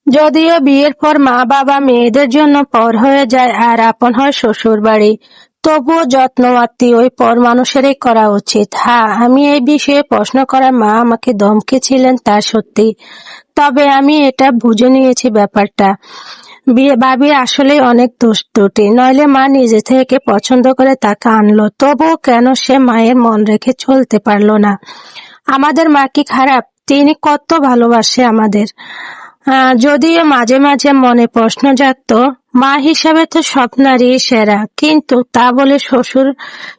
যদিও বিয়ের পর মা বাবা মেয়েদের জন্য পর হয়ে যায় আর আপন হয় শ্বশুর বাড়ি, তবুও যত্ন আত্মীয় ওই পর মানুষেরই করা উচিত। হ্যাঁ, আমি এই বিষয়ে প্রশ্ন করা মা আমাকে ধমকেছিলেন তা সত্যি, তবে আমি এটা বুঝে নিয়েছি ব্যাপারটা। ভাবি আসলেই অনেক দোষ ত্রুটি, নইলে মা নিজে থেকে পছন্দ করে তাকে আনলো, তবুও কেন সে মায়ের মন রেখে চলতে পারলো না? আমাদের মা কি খারাপ? তিনি কত ভালোবাসে আমাদের। যদিও মাঝে মাঝে মনে প্রশ্ন জাগতো, মা হিসাবে তো সব নারী সেরা, কিন্তু তা বলে শ্বশুর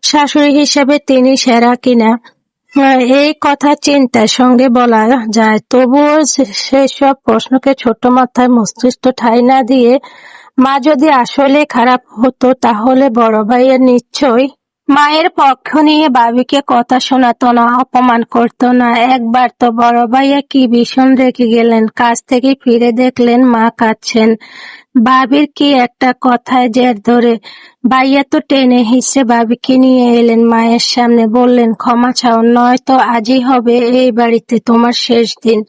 শাশুড়ি হিসাবে তিনি সেরা কিনা এই কথা চিন্তার সঙ্গে বলা যায়। তবুও সেসব প্রশ্নকে ছোট মাথায় মস্তিষ্ক ঠাঁই না দিয়ে মা যদি আসলে খারাপ হতো তাহলে বড় ভাইয়ের নিশ্চয়ই মায়ের পক্ষ নিয়ে ভাবিকে কথা শোনাতো না, অপমান করতো না। একবার তো বড় ভাইয়া কি ভীষণ রেগে গেলেন, কাজ থেকে ফিরে দেখলেন মা কাঁদছেন। ভাবির কি একটা কথায় জের ধরে ভাইয়া তো টেনে হিঁচড়ে ভাবিকে নিয়ে এলেন মায়ের সামনে, বললেন, ক্ষমা চাও, নয়তো আজই হবে এই বাড়িতে তোমার শেষ দিন।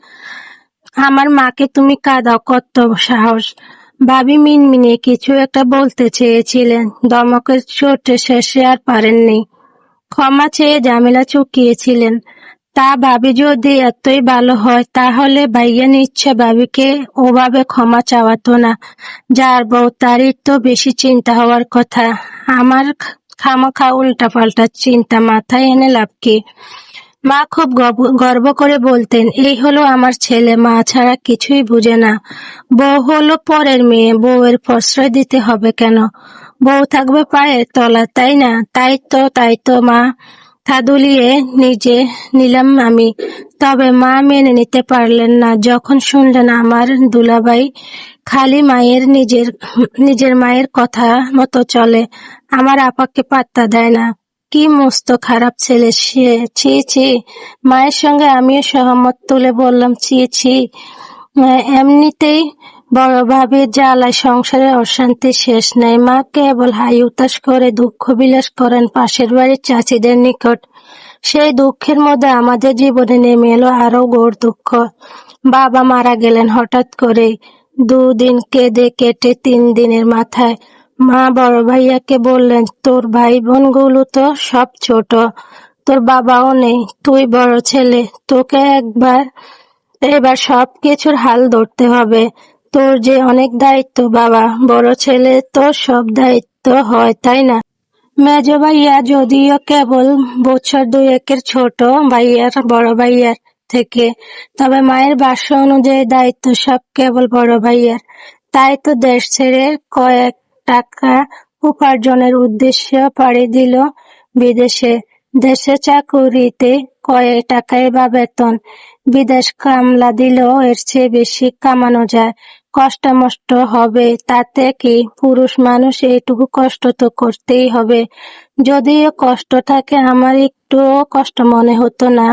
আমার মাকে তুমি কাঁদাও, কত সাহস! ভাবি মিনমিনিয়ে কিছু একটা বলতে চেয়েছিলেন, ধমকের চোটে শেষে আর পারেননি। ক্ষমা চেয়ে ঝামেলা চুকিয়েছিলেন। তা ভাবি যদি এতই ভালো হয় তাহলে ভাইয়া নিশ্চয় ভাবিকে ওভাবে ক্ষমা চাওয়াতো না। যার বউ তারই তো বেশি চিন্তা হওয়ার কথা। আমার খামোখা উল্টাপাল্টা চিন্তা মাথায় এনে লাভ কি? মা খুব গর্ব করে বলতেন, এই হলো আমার ছেলে, মা ছাড়া কিছুই বুঝে না। বউ হলো পরের মেয়ে, বউয়ের প্রশ্রয় দিতে হবে কেন? বউ থাকবে পায়ের তলা, তাই না? তাই তো মা, তা দুলিয়ে নিজে নিলাম আমি। তবে মা মেনে নিতে পারলেন না যখন শুনলেন আমার দুলাভাই খালি নিজের মায়ের কথা মতো চলে, আমার আপাকে পাত্তা দেয় না। কি মস্ত খারাপ ছেলে সে! ছি ছি! মায়ের সঙ্গে আমিও সহমত তুলে বললাম, ছি ছি! এমনিতেই বড় ভাবির জ্বালায় সংসারে অশান্তি শেষ নাই। মা কেবল হাই উতাস করে দুঃখ বিলাস করেন পাশের বাড়ির চাচিদের নিকট। সেই দুঃখের মধ্যে আমাদের জীবনে নেমে এলো আরো ঘোর দুঃখ। বাবা মারা গেলেন হঠাৎ করেই। 2 দিন কেঁদে কেটে 3 দিনের মাথায় মা বড় ভাইয়াকে বললেন, তোর ভাই বোনগুলো তো সব ছোট, তোর বাবাও নেই, তুই বড় ছেলে, তোকে এবার সব কিছুর হাল ধরতে হবে। তোর যে অনেক দায়িত্ব বাবা, বড় ছেলে তো সব দায়িত্ব হয়, তাই না? মেজ ভাইয়া যদিও কেবল বছর 2-1 ছোট বড় ভাইয়ার থেকে, তবে মায়ের ভাষ্য অনুযায়ী দায়িত্ব সব কেবল বড় ভাইয়ার। তাই তো দেশ ছেড়ে কয়েক টাকা উপার্জনের উদ্দেশ্যে পাড়ি দিল বিদেশে। দেশে চাকুরিতে কয়েক টাকাই বা বেতন, বিদেশ কামলা দিলেও এর চেয়ে বেশি কামানো যায়। কষ্টমষ্ট হবে তাতে কি, পুরুষ মানুষ এইটুকু কষ্ট তো করতেই হবে। যদিও কষ্ট থাকে আমার একটুও কষ্ট মনে হতো না